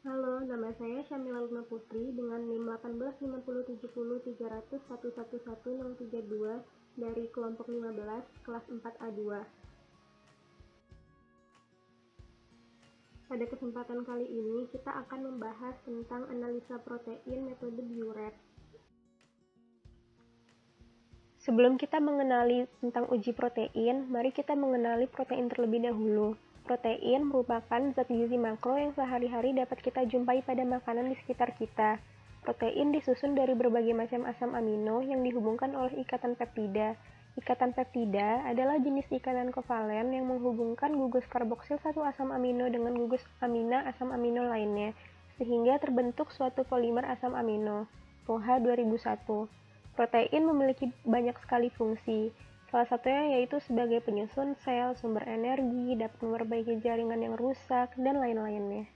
Halo, nama saya Syamila Luna Putri dengan NIM 1850701111032 dari kelompok 15 kelas 4A2. Pada kesempatan kali ini kita akan membahas tentang analisa protein metode Biuret. Sebelum kita mengenali tentang uji protein, mari kita mengenali protein terlebih dahulu. Protein merupakan zat gizi makro yang sehari-hari dapat kita jumpai pada makanan di sekitar kita. Protein disusun dari berbagai macam asam amino yang dihubungkan oleh ikatan peptida. Ikatan peptida adalah jenis ikatan kovalen yang menghubungkan gugus karboksil satu asam amino dengan gugus amina asam amino lainnya, sehingga terbentuk suatu polimer asam amino. Roha 2001. Protein memiliki banyak sekali fungsi. Salah satunya yaitu sebagai penyusun sel, sumber energi, dapat memperbaiki jaringan yang rusak, dan lain-lainnya.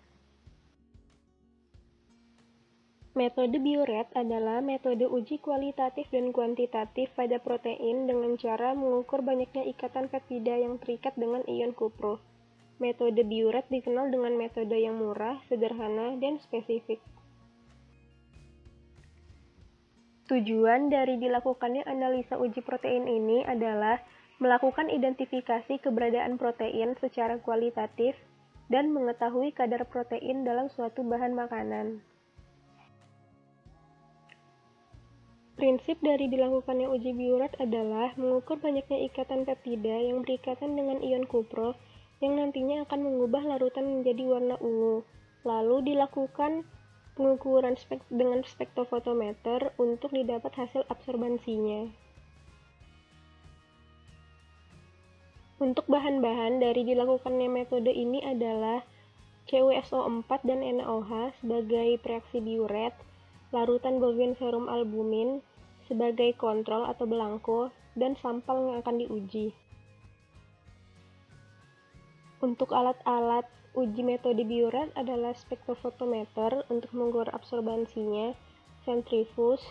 Metode Biuret adalah metode uji kualitatif dan kuantitatif pada protein dengan cara mengukur banyaknya ikatan peptida yang terikat dengan ion kupro. Metode Biuret dikenal dengan metode yang murah, sederhana, dan spesifik. Tujuan dari dilakukannya analisa uji protein ini adalah melakukan identifikasi keberadaan protein secara kualitatif dan mengetahui kadar protein dalam suatu bahan makanan. Prinsip dari dilakukannya uji Biuret adalah mengukur banyaknya ikatan peptida yang berikatan dengan ion kupro yang nantinya akan mengubah larutan menjadi warna ungu. Lalu dilakukan pengukuran dengan spektrofotometer untuk didapat hasil absorbansinya. Untuk bahan-bahan dari dilakukannya metode ini adalah CuSO4 dan NaOH sebagai reaksi Biuret, larutan bovin serum albumin sebagai kontrol atau belangko, dan sampel yang akan diuji. Untuk alat-alat uji metode Biuret adalah spektrofotometer untuk mengukur absorbansinya, sentrifuge,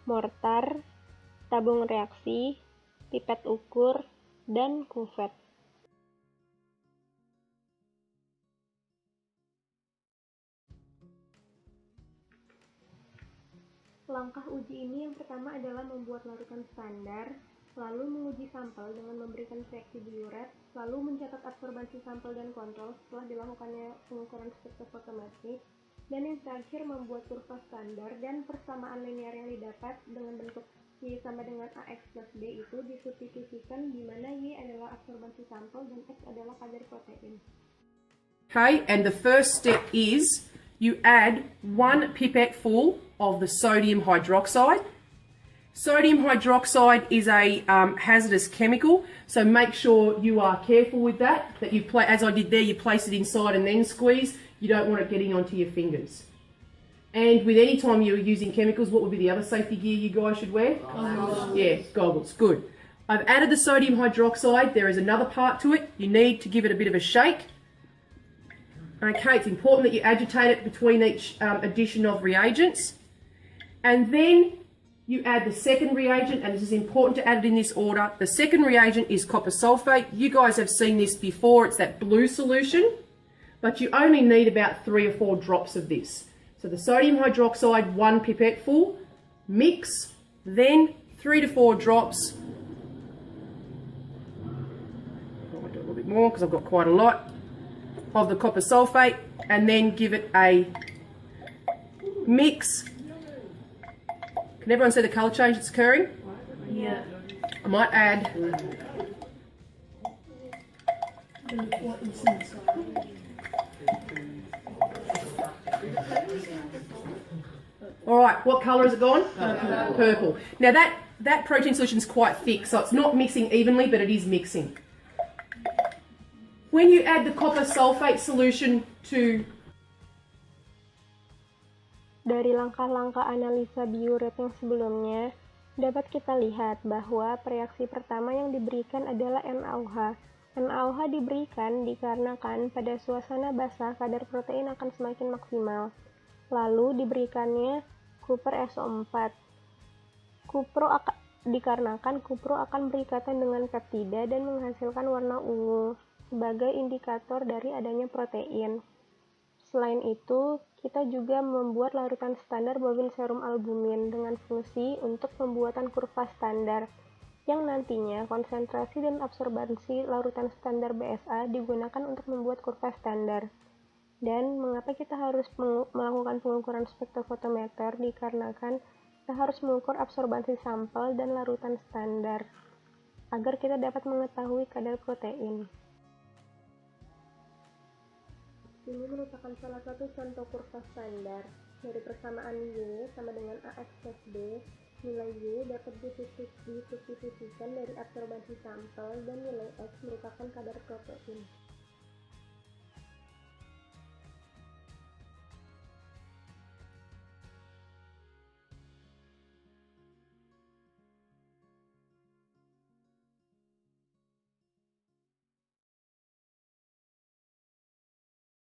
mortar, tabung reaksi, pipet ukur, dan kuvet. Langkah uji ini yang pertama adalah membuat larutan standar, lalu menguji sampel dengan memberikan reaksi Biuret, lalu mencatat absorbansi sampel dan kontrol setelah dilakukannya pengukuran spektrofotometrik, dan yang terakhir membuat kurva standar dan persamaan linear yang didapat dengan bentuk Y sama dengan AX plus B itu disubstitusikan di mana Y adalah absorbansi sampel dan X adalah kadar protein. Okay, and the first step is you add 1 pipette full of the sodium hydroxide. Sodium hydroxide is a hazardous chemical, so make sure you are careful with that you as I did there, you place it inside and then squeeze. You don't want it getting onto your fingers. And with any time you're using chemicals, what would be the other safety gear you guys should wear? Goggles. Yeah, goggles, good. I've added the sodium hydroxide. There is another part to it. You need to give it a bit of a shake. Okay, it's important that you agitate it between each addition of reagents. And then you add the second reagent, and this is important to add it in this order. The second reagent is copper sulfate. You guys have seen this before. It's that blue solution, but you only need about 3 or 4 drops of this. So the sodium hydroxide, 1 pipette full, mix, then 3 to 4 drops. I might do a little bit more because I've got quite a lot of the copper sulfate, and then give it a mix. Can everyone see the colour change that's occurring? Yeah. I might add all right, what colour has it gone? Purple. Now that protein solution is quite thick, so it's not mixing evenly, but it is mixing. When you add the copper sulfate solution to... Dari langkah-langkah analisa Biuret yang sebelumnya, dapat kita lihat bahwa reaksi pertama yang diberikan adalah NaOH. NaOH diberikan dikarenakan pada suasana basah kadar protein akan semakin maksimal. Lalu diberikannya Cooper SO4. Dikarenakan kupro akan berikatan dengan peptida dan menghasilkan warna ungu sebagai indikator dari adanya protein. Selain itu, kita juga membuat larutan standar bovin serum albumin dengan fungsi untuk pembuatan kurva standar, yang nantinya konsentrasi dan absorbansi larutan standar BSA digunakan untuk membuat kurva standar. Dan mengapa kita harus melakukan pengukuran spektrofotometer dikarenakan kita harus mengukur absorbansi sampel dan larutan standar agar kita dapat mengetahui kadar protein. Ini merupakan salah satu contoh kurva standar. Dari persamaan Y sama dengan AX plus B, nilai Y dapat disubstitusikan dari absorbansi sampel dan nilai X merupakan kadar protein.